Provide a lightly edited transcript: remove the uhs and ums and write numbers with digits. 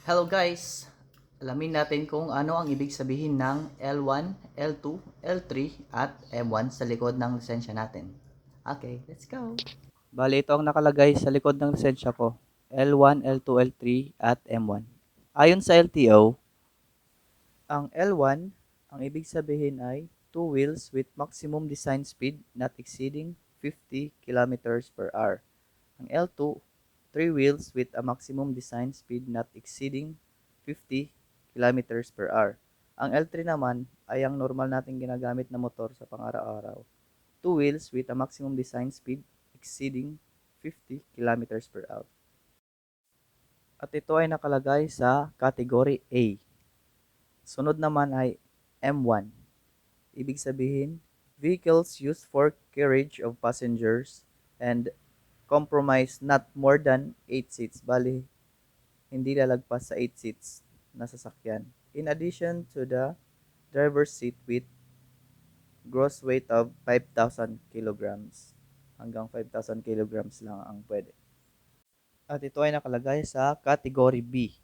Hello guys! Alamin natin kung ano ang ibig sabihin ng L1, L2, L3 at M1 sa likod ng lisensya natin. Okay, let's go! Bali, ito ang nakalagay sa likod ng lisensya ko. L1, L2, L3 at M1. Ayon sa LTO, ang L1, ang ibig sabihin ay 2 wheels with maximum design speed not exceeding 50 kilometers per hour. Ang L2, 3 wheels with a maximum design speed not exceeding 50 kilometers per hour. Ang L3 naman ay ang normal nating ginagamit na motor sa pang-araw-araw. 2 wheels with a maximum design speed exceeding 50 kilometers per hour. At ito ay nakalagay sa category A. Sunod naman ay M1. Ibig sabihin, vehicles used for carriage of passengers and compromise not more than 8 seats. Bali, hindi lalagpas sa 8 seats na sasakyan. In addition to the driver's seat with gross weight of 5,000 kilograms. Hanggang 5,000 kilograms lang ang pwede. At ito ay nakalagay sa category B.